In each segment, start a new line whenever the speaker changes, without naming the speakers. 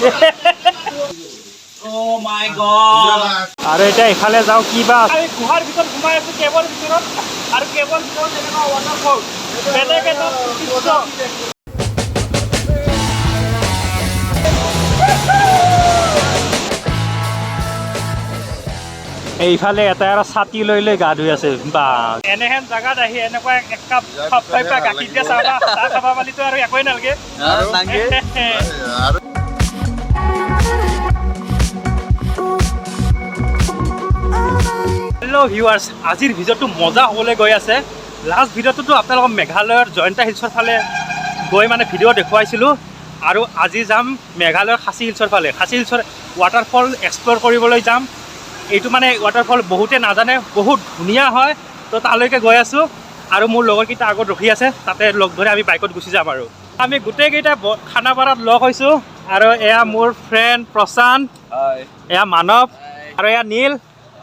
Oh my god!
আৰু এতিয়া ইফালে যাওঁ কিবা আমি গুহাৰ ভিতৰত ঘুমাই আছো কেৱল ভিতৰত আৰু কেৱল ভিতৰত এনেকুৱা ৱাটাৰফল বেলেগ এটা দৃশ্য এইফালে এটা আৰু ছাতি লৈ লৈ গা ধুই আছে বা এনেহেন জাগাত আহি এনেকুৱা এক কাপ গাখীৰ দিয়া চাহ খাবা পালিতো আৰু একোৱেই নালাগে হেল্ল' ভিউৱাৰ্ছ আজিৰ ভিডিঅ'টো মজা হ'বলৈ গৈ আছে লাষ্ট ভিডিঅ'টোতো আপোনালোকক মেঘালয়ৰ জয়ন্তা হিলছৰ ফালে গৈ মানে ভিডিঅ' দেখুৱাইছিলোঁ আৰু আজি যাম মেঘালয়ৰ খাচী হিলছৰ ফালে খাচী হিলছৰ ৱাটাৰফল এক্সপ্ল'ৰ কৰিবলৈ যাম এইটো মানে ৱাটাৰফল বহুতে নাজানে বহুত ধুনীয়া হয় তো তালৈকে গৈ আছোঁ আৰু মোৰ লগৰকেইটা আগত ৰখি আছে তাতে লগ ধৰি আমি বাইকত গুচি যাম আৰু আমি গোটেইকেইটা খানাপাৰাত লগ হৈছোঁ আৰু এয়া মোৰ ফ্ৰেণ্ড প্ৰশান্ত এয়া মানৱ আৰু এয়া নীল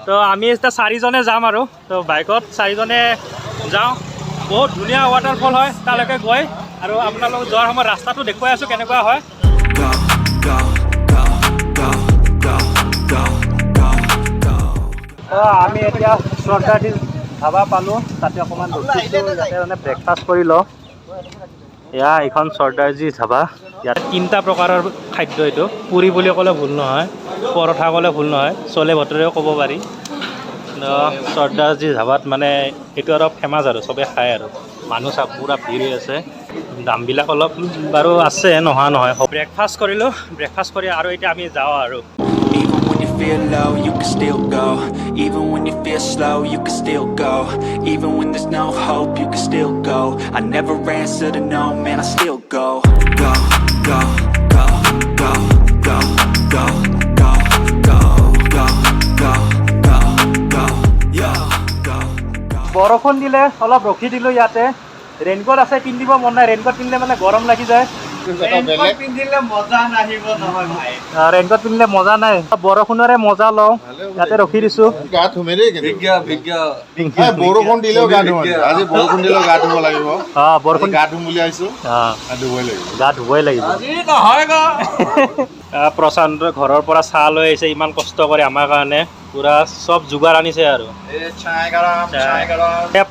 তো আমি এতিয়া চাৰিজনে যাম আৰু তো বাইকত চাৰিজনে যাওঁ বহুত ধুনীয়া ৱাটাৰফল হয় তালৈকে গৈ আৰু আপোনালোক যোৱাৰ সময়ত ৰাস্তাটো দেখুৱাই আছোঁ কেনেকুৱা হয় আমি এতিয়া চৰ্দাৰজি ধাবা পালোঁ তাতে অকণমান ইয়াতে মানে ব্ৰেকফাষ্ট কৰি লওঁ এয়া এইখন চৰ্দাৰজি ধাবা ইয়াত 3টা প্ৰকাৰৰ খাদ্য এইটো পুৰি বুলি ক'লে ভুল নহয় পৰঠা ক'লে ভুল নহয় চলে ভটোৰেও ক'ব পাৰি চৰ্দাৰজি ধাবাত মানে এইটো আৰু ফেমাছ আৰু চবে খায় আৰু মানুহ চাপ পূৰা ভিৰ হৈ আছে দামবিলাক অলপ বাৰু আছে নোহোৱা নহয় ব্ৰেকফাষ্ট কৰিলোঁ ব্ৰেকফাষ্ট কৰি আৰু এতিয়া আমি যাওঁ আৰু
feel low, you can still go. Even when you feel slow, you can still go. Even when there's no hope, you can still go. I never answer to no, man, I still go. Go, go, go, go, go, go, go, go, go, go, go, go, yo, go, go.
বৰষুণ দিলে অলপ ৰখি দিলোঁ ইয়াতে raincoat আছে পিন্ধিব মন নাই ৰেইনকোট পিন্ধিলে মানে গৰম লাগি যায় ৰেইনকোট পিন্ধিলে মজা নাহিব নহয় ভাই ৰেইনকোট পিন্ধিলে মজা নাই বৰষুণৰে মজা লওঁ ইয়াতে ৰখি দিছোঁ
গা ধুমে দেই বৰষুণ দিলেও গা ধুম আজি বৰষুণ দিলেও গা ধুব লাগিব বৰষুণ গা ধুম বুলি আহিছোঁ গা ধুবই লাগিব প্ৰশান্তৰ ঘৰৰ পৰা চাহ লৈ আহিছে ইমান কষ্ট কৰে আমাৰ কাৰণে পুৰা চব যোগাৰ আনিছে আৰু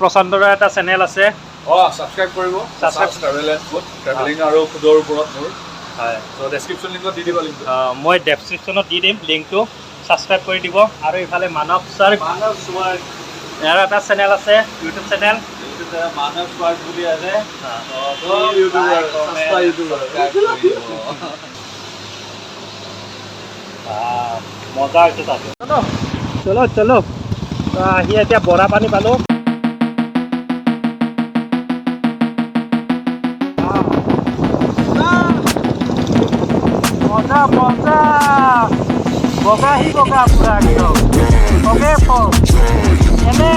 প্ৰশান্তৰ এটা চেনেল আছে ছাবস্ক্ৰাইব কৰিব ট্ৰেভেলিং আৰু ফুডৰ ওপৰত মোৰ হয় ডেছক্ৰিপশ্যন লিংকত দি দিব লিংকটো
মই ডেছক্ৰিপশ্যনত দি দিম লিংকটো ছাবস্ক্ৰাইব কৰি দিব আৰু ইফালে মানৱ সৱাৰ্গ ইয়াৰ এটা চেনেল আছে ইউটিউব চেনেল
মানৱ সৱাৰ্গ বুলি আছে
মজা হৈছে তাতে চলো চলো আহি এতিয়া বৰা পানী পালোঁ মজা মজা বগা হি বগা পুৰা একদম বগে এনে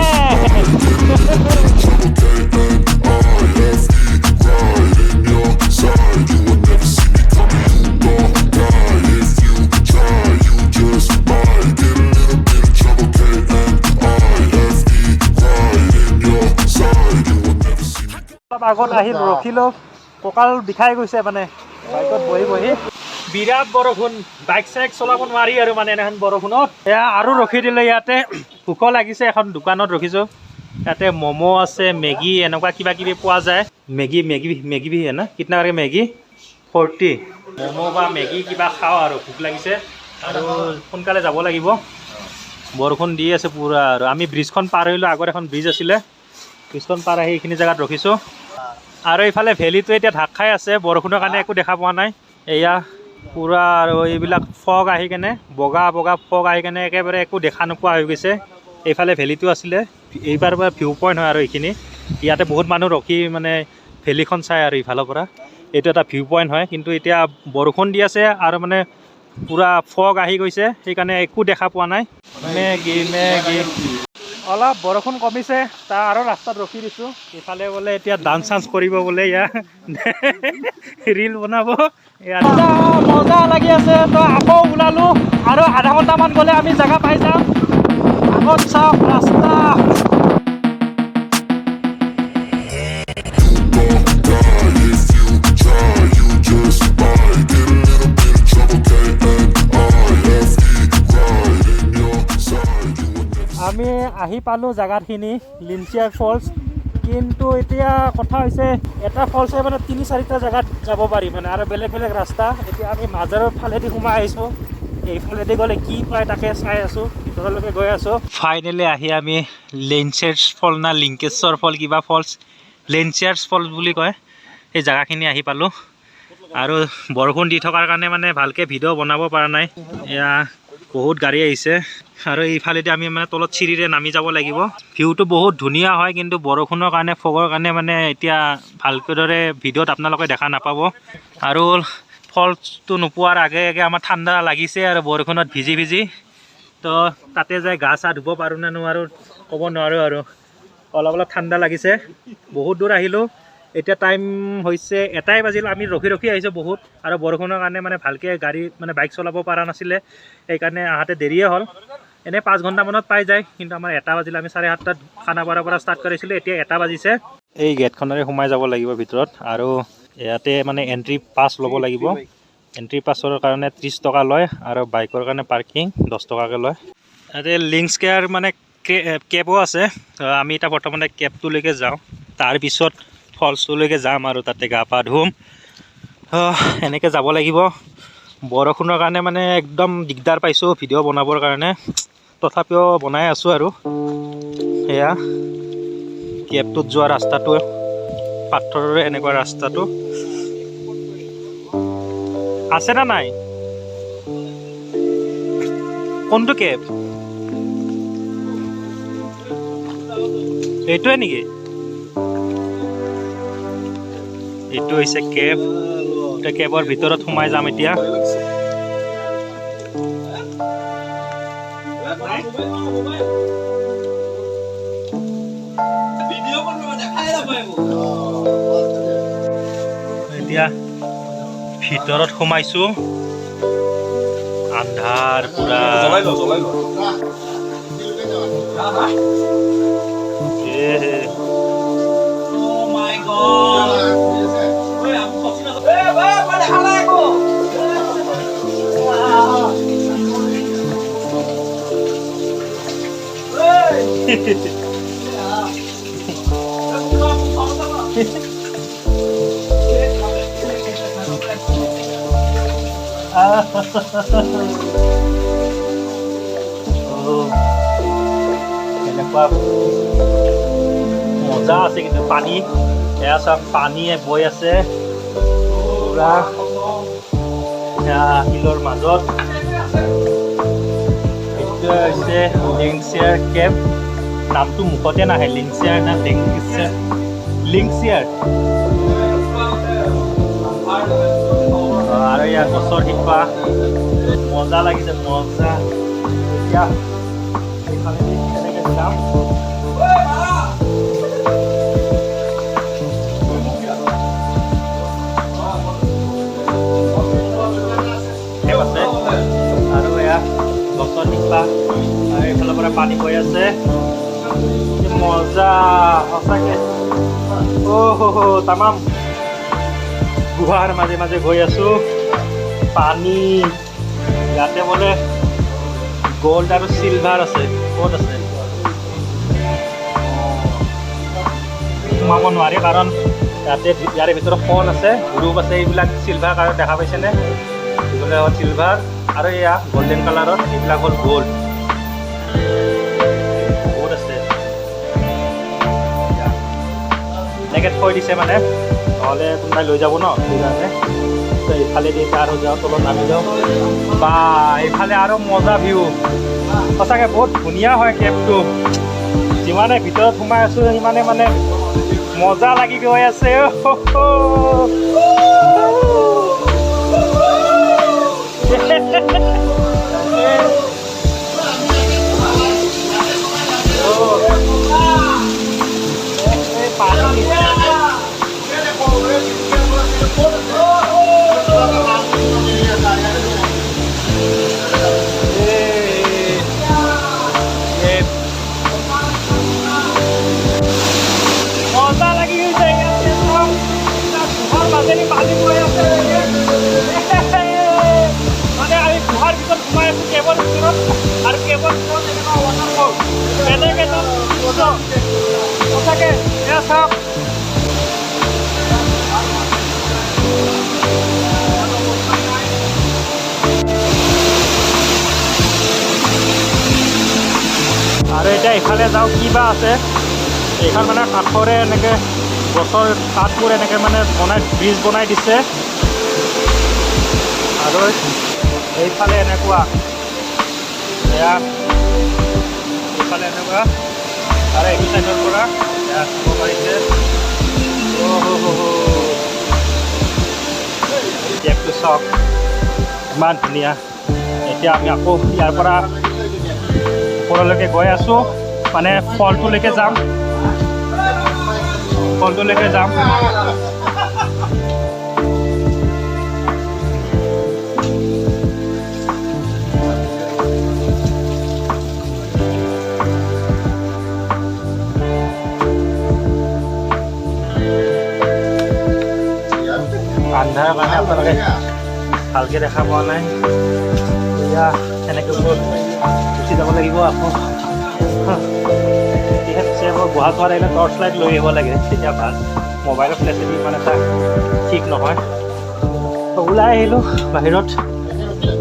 আগত আহি ৰখিলোঁ কঁকাল বিষাই গৈছে মানে বাইকত বহি বহি বিৰাট বৰষুণ বাইক চাইক চলাব নোৱাৰি আৰু মানে এনেখন বৰষুণত এয়া আৰু ৰখি দিলে ইয়াতে ভোক লাগিছে এখন দোকানত ৰখিছোঁ ইয়াতে ম'ম' আছে মেগী এনেকুৱা কিবা কিবি পোৱা যায় মেগী ভি না কিতনা কৰি মেগী 40 ম'ম' বা মেগী কিবা খাওঁ আৰু ভোক লাগিছে আৰু সোনকালে যাব লাগিব বৰষুণ দি আছে পুৰা আৰু আমি ব্ৰিজখন পাৰ হৈলোঁ আগত এখন ব্ৰিজ আছিলে ব্ৰিজখন পাৰ আহি এইখিনি জেগাত ৰখিছোঁ আৰু এইফালে ভেলীটো এতিয়া ঢাক খাই আছে বৰষুণৰ কাৰণে একো দেখা পোৱা নাই এয়া পুৰা আৰু এইবিলাক ফগ আহি কেনে বগা বগা ফগ আহি কেনে একেবাৰে একো দেখা নোপোৱা হৈ গৈছে এইফালে ভেলীটো আছিলে এইবাৰ পৰা ভিউ পইণ্ট হয় আৰু এইখিনি ইয়াতে বহুত মানুহ ৰখি মানে ভেলীখন চাই আৰু ইফালৰ পৰা এইটো এটা ভিউ পইণ্ট হয় কিন্তু এতিয়া বৰষুণ দি আছে আৰু মানে পুৰা ফগ আহি গৈছে সেইকাৰণে একো দেখা পোৱা নাই মেগী অলপ বৰষুণ কমিছে তাৰ আৰু ৰাস্তাত ৰখি দিছোঁ ইফালে বোলে এতিয়া ডান্স চান্স কৰিব বোলে ইয়াৰ ৰীল বনাব মজা লাগি আছে তো আকৌ ওলালোঁ আৰু আধা ঘণ্টামান গ'লে আমি জেগা পাই যাম আগত চাওক ৰাস্তা আহি পালোঁ জাগাখিনি লিংছিয়াৰ ফলছ কিন্তু এতিয়া কথা হৈছে এটা ফলছে মানে 3-4টা জাগাত যাব পাৰি মানে আৰু বেলেগ বেলেগ ৰাস্তা এতিয়া আমি মাজৰ ফালেদি সোমাই আহিছোঁ এইফালেদি গ'লে কি পায় তাকে চাই আছোঁ ভিতৰলৈকে গৈ আছোঁ ফাইনেলি আহি আমি লিংছিয়াৰ ফল না লিংকেশ্বৰ ফল কিবা ফলছ লিংছিয়াৰ ফল বুলি কয় সেই জাগাখিনি আহি পালোঁ আৰু বৰষুণ দি থকাৰ কাৰণে মানে ভালকৈ ভিডিঅ' বনাব পৰা নাই এয়া বহুত গাড়ী আহিছে আৰু এইফালেদি আমি মানে তলত চিৰিৰে নামি যাব লাগিব ভিউটো বহুত ধুনীয়া হয় কিন্তু বৰষুণৰ কাৰণে ফগৰ কাৰণে মানে এতিয়া ভালকৈ দৰে ভিডিঅ'ত আপোনালোকে দেখা নাপাব আৰু ফলছটো নোপোৱাৰ আগে আগে আমাৰ ঠাণ্ডা লাগিছে আৰু বৰষুণত ভিজি ভিজি তো তাতে যাই গা চা ধুব পাৰোঁ নে নোৱাৰোঁ ক'ব নোৱাৰোঁ আৰু অলপ অলপ ঠাণ্ডা লাগিছে বহুত দূৰ আহিলোঁ এতিয়া টাইম হৈছে 1টা বাজিল আমি ৰখি ৰখি আহিছোঁ বহুত আৰু বৰষুণৰ কাৰণে মানে ভালকৈ গাড়ী মানে বাইক চলাব পৰা নাছিলে সেইকাৰণে আহাতে দেৰিয়ে হ'ল এনেই 5 ঘণ্টামানত পাই যায় কিন্তু আমাৰ 1টা বাজিল আমি 7:30টাত খানাপাৰাৰ পৰা ষ্টাৰ্ট কৰিছিলোঁ এতিয়া 1টা বাজিছে এই গেটখনেৰে সোমাই যাব লাগিব ভিতৰত আৰু ইয়াতে মানে এণ্ট্ৰি পাছ ল'ব লাগিব এণ্ট্ৰি পাছৰ কাৰণে 30 টকা লয় আৰু বাইকৰ কাৰণে পাৰ্কিং 10 টকাকৈ লয় ইয়াতে লিংksiar মানে কেবো আছে আমি এতিয়া বৰ্তমানে কেবটোলৈকে যাওঁ তাৰপিছত ফলছটোলৈকে যাম আৰু তাতে গা পা ধুম এনেকৈ যাব লাগিব বৰষুণৰ কাৰণে মানে একদম দিগদাৰ পাইছোঁ ভিডিঅ' বনাবৰ কাৰণে তথাপিও বনাই আছোঁ আৰু এয়া কেবটোত যোৱা ৰাস্তাটো পাথৰৰে এনেকুৱা ৰাস্তাটো আছে না নাই কোনটো কেব এইটোৱে নেকি এইটো হৈছে কেব এতিয়া কেবৰ ভিতৰত সোমাই যাম এতিয়া এতিয়া ভিতৰত সোমাইছোঁ আন্ধাৰ পুৰা এনেকুৱা মজা আছে কিন্তু পানী এয়া চব পানীয়ে বৈ আছে পুৰা শিলৰ মাজত এইটোৱে হৈছে লিংksiar কেব নামটো মুখতে নাহে লিংksiar না লিংksiar আৰু ইয়াৰ গছৰ শিপা মজা লাগিছে মজা এতিয়া এইফালে এনেকৈ যাম আছে আৰু এয়া গছৰ শিপা আৰু এইফালৰ পৰা পানী বৈ আছে মজা সঁচাকৈ তামাম গুহাৰ মাজে মাজে গৈ আছোঁ পানী ইয়াতে বোলে গোল্ড আৰু চিলভাৰ আছে ক'ত আছে সোমাব নোৱাৰি কাৰণ ইয়াতে ইয়াৰে ভিতৰত সোণ আছে গ্ৰুপ আছে এইবিলাক চিলভাৰ কালাৰ দেখা পাইছেনে এইবিলাক হ'ল চিলভাৰ আৰু এয়া গল্ডেন কালাৰৰ এইবিলাক হ'ল গোল্ড বহুত আছে এনেকৈ থৈ দিছে মানে নহ'লে কোনোবাই লৈ যাব ন সেইকাৰণে এইফালে দি আৰু যাওঁ তলত নামি যাওঁ বা এইফালে আৰু মজা ভিউ সঁচাকৈ বহুত ধুনীয়া হয় কেবটো যিমানে ভিতৰত সোমাই আছোঁ সিমানে মানে মজা লাগি গৈ আছে মজা লাগি গৈছে ইয়াতে মাজেদি পানী বৈ আছে এতিয়া ইফালে যাওঁ কিবা আছে এইখন মানে কাঠৰে এনেকৈ গছৰ কাঠবোৰ এনেকৈ মানে ব্ৰিজ বনাই দিছে আৰু এইফালে এনেকুৱা এয়া এইফালে এনেকুৱা আৰু এইটো চাইডৰ পৰা এয়া চাব পাৰিছে একটু চাওক ইমান ধুনীয়া এতিয়া আমি আকৌ ইয়াৰ পৰা ওপৰলৈকে গৈ আছোঁ মানে ফলটোলৈকে যাম আন্ধাৰৰ কাৰণে আপোনালোকে ভালকৈ দেখা পোৱা নাই এয়া এনেকৈ গুচি যাব লাগিব আকৌ গুৱাহাটী আহিলে টৰ্চ লাইট লৈ আহিব লাগে তেতিয়া ভাল মোবাইলৰ ফ্লেচিটি ইমান এটা ঠিক নহয় তো ওলাই আহিলোঁ বাহিৰত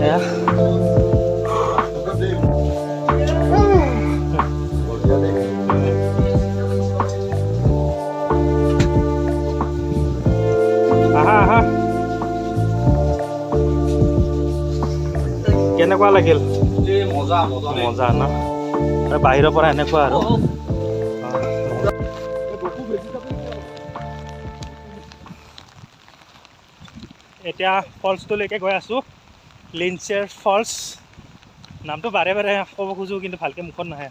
এয়া আহা কেনেকুৱা লাগিল মজা ন আৰু বাহিৰৰ পৰা এনেকুৱা আৰু এতিয়া ফলছটোলৈকে গৈ আছোঁ লিংছিয়াৰ ফলছ নামটো বাৰে বাৰে ক'ব খোজোঁ কিন্তু ভালকৈ মুখত নাহে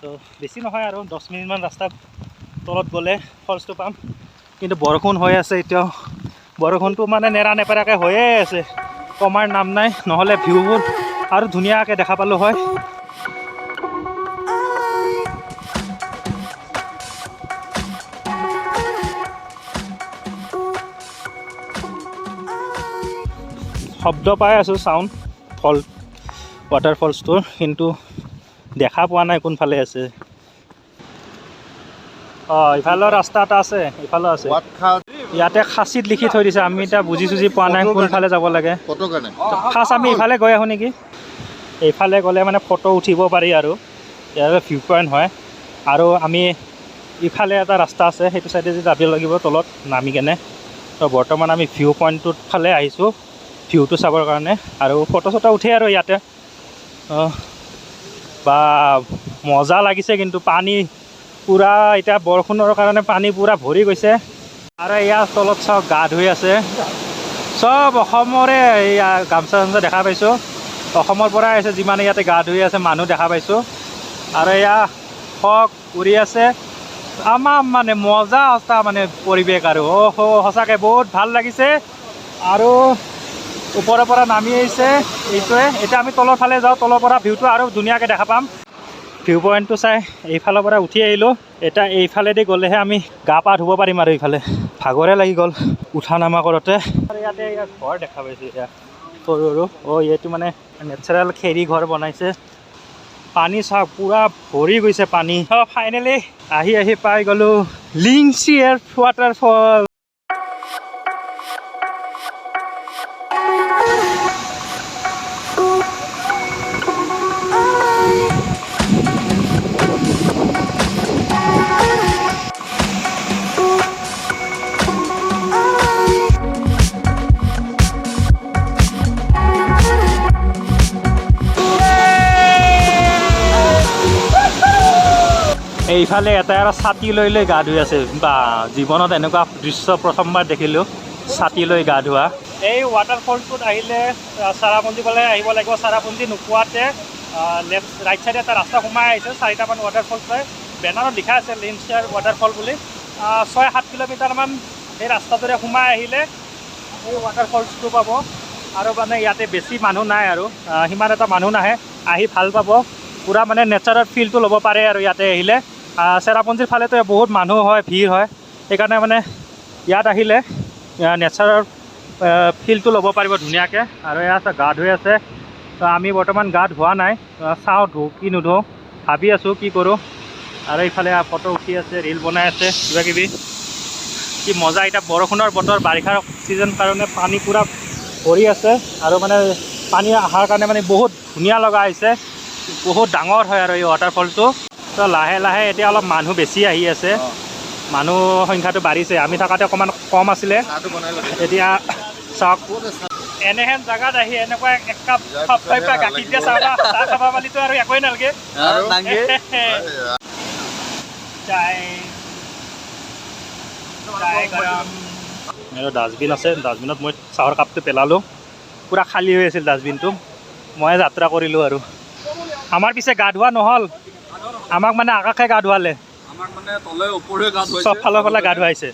তো বেছি নহয় আৰু 10 মিনিটমান ৰাস্তা তলত গ'লে ফলছটো পাম কিন্তু বৰষুণ হৈ আছে এতিয়াও বৰষুণটো মানে নেৰা নেপেৰাকৈ হৈয়ে আছে কমাৰ নাম নাই নহ'লে ভিউবোৰ আৰু ধুনীয়াকৈ দেখা পালোঁ হয় শব্দ পাই আছোঁ চাউণ্ড ৱাটাৰফলছটোৰ কিন্তু দেখা পোৱা নাই কোনফালে আছে ইফালৰ ৰাস্তা এটা আছে ইফালেও আছে ইয়াতে খাচীত লিখি থৈ দিছে আমি এতিয়া বুজি পোৱা নাই কোনফালে যাব লাগে ফাৰ্ষ্ট আমি ইফালে গৈ আহোঁ নেকি এইফালে গ'লে মানে ফটো উঠিব পাৰি আৰু ইয়াৰ ভিউ পইণ্ট হয় আৰু আমি ইফালে এটা ৰাস্তা আছে সেইটো চাইডে যাব লাগিব তলত নামি কেনে তো বৰ্তমান আমি ভিউ পইণ্টটোৰ ফালে আহিছোঁ ভিউটো চাবৰ কাৰণে আৰু ফটো চটো উঠে আৰু ইয়াতে বা মজা লাগিছে কিন্তু পানী পূৰা এতিয়া বৰষুণৰ কাৰণে পানী পূৰা ভৰি গৈছে আৰু ইয়াৰ তলত চাওক গা ধুই আছে চব অসমৰে এয়া গামোচা চামোচা দেখা পাইছোঁ অসমৰ পৰা আহিছে যিমানে ইয়াতে গা ধুই আছে মানুহ দেখা পাইছোঁ আৰু এয়া ফগ উৰি আছে আমাৰ মানে মজা অৱস্থা মানে পৰিৱেশ আৰু সঁচাকৈ বহুত ভাল লাগিছে আৰু ওপৰৰ পৰা নামি আহিছে এইটোৱে এতিয়া আমি তলৰ ফালে যাওঁ তলৰ পৰা ভিউটো আৰু ধুনীয়াকৈ দেখা পাম ভিউ পইণ্টটো চাই এইফালৰ পৰা উঠি আহিলোঁ এতিয়া এইফালেদি গ'লেহে আমি গা পা ধুব পাৰিম আৰু এইফালে ভাগৰে লাগি গ'ল উঠা নামা কৰোঁতে ইয়াতে ইয়াত ঘৰ দেখা পাইছোঁ এতিয়া সৰু সৰু এইটো মানে নেচাৰেল খেৰী ঘৰ বনাইছে পানী চাওক পূৰা ভৰি গৈছে পানী ফাইনেলি আহি পাই গ'লোঁ লিংছিয়াৰ ৱাটাৰফল এইফালে এটা আৰু ছাতি লৈ গা ধুই আছে বা জীৱনত এনেকুৱা দৃশ্য প্ৰথমবাৰ দেখিলোঁ ছাতি লৈ গা ধোৱা এই ৱাটাৰফলটোত আহিলে cherrapunjee ফালে আহিব লাগিব cherrapunjee নোপোৱাতে ৰাইট চাইডে এটা ৰাস্তা সোমাই আহিছে 4টামান ৱাটাৰফল পায় বেনাৰত লিখা আছে লিংছিয়াৰ ৱাটাৰফল বুলি 6-7 কিলোমিটাৰমান এই ৰাস্তাটোৰে সোমাই আহিলে এই ৱাটাৰফলছটো পাব আৰু মানে ইয়াতে বেছি মানুহ নাই আৰু সিমান এটা মানুহ নাহে আহি ভাল পাব পূৰা মানে নেচাৰৰ ফিলটো ল'ব পাৰে আৰু ইয়াতে আহিলে cherrapunjeeৰ ফালেতো বহুত মানুহ হয় ভিৰ হয় সেইকাৰণে মানে ইয়াত আহিলে নেচাৰৰ ফিলটো ল'ব পাৰিব ধুনীয়াকৈ আৰু ইয়াত গা ধুই আছে আমি বৰ্তমান গা ধোৱা নাই চাওঁ ধুওঁ কি নুধুওঁ ভাবি আছোঁ কি কৰোঁ আৰু এইফালে ফটো উঠি আছে ৰীল বনাই আছে কিবাকিবি কি মজা এতিয়া বৰষুণৰ বতৰ বাৰিষাৰ ছিজন কাৰণে পানী পূৰা ভৰি আছে আৰু মানে পানী অহাৰ কাৰণে মানে বহুত ধুনীয়া লগা হৈছে বহুত ডাঙৰ হয় আৰু এই ৱাটাৰফলটো তো লাহে লাহে এতিয়া অলপ মানুহ বেছি আহি আছে মানুহ সংখ্যাটো বাঢ়িছে আমি থকাতে অকণমান কম আছিলে এতিয়া চাওক এনেহেন জেগাত আহি এনেকুৱা এক কাপ গাখীৰ দিয়া চাহ খাবা পালিতো আৰু একোৱেই নালাগে আৰু ডাষ্টবিন আছে ডাষ্টবিনত মই চাহৰ কাপটো পেলালোঁ পূৰা খালী হৈ আছিল ডাষ্টবিনটো মই যাত্ৰা কৰিলোঁ আৰু আমাৰ পিছে গা ধোৱা নহ'ল আমাক মানে আকাশে গা ধোৱালে চব ফালৰ পৰা গা ধুৱাইছে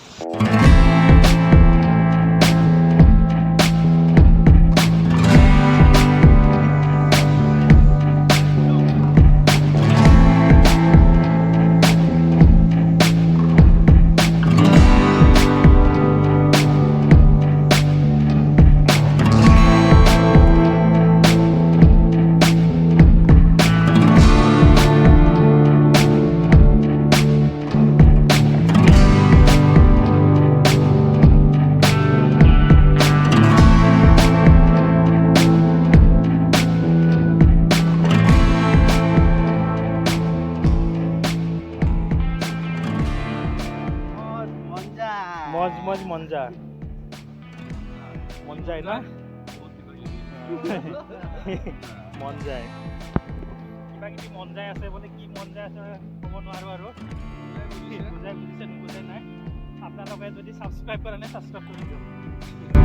মন যায় না মন যায় কিবা কিবি মন যায় আছে বোলে কি মন যায় আছে ক'ব নোৱাৰো আৰু বুজাই বুজিছে নুবুজাই নাই আপোনালোকে যদি ছাবস্ক্ৰাইব কৰা নাই ছাবস্ক্ৰাইব কৰি দিয়ক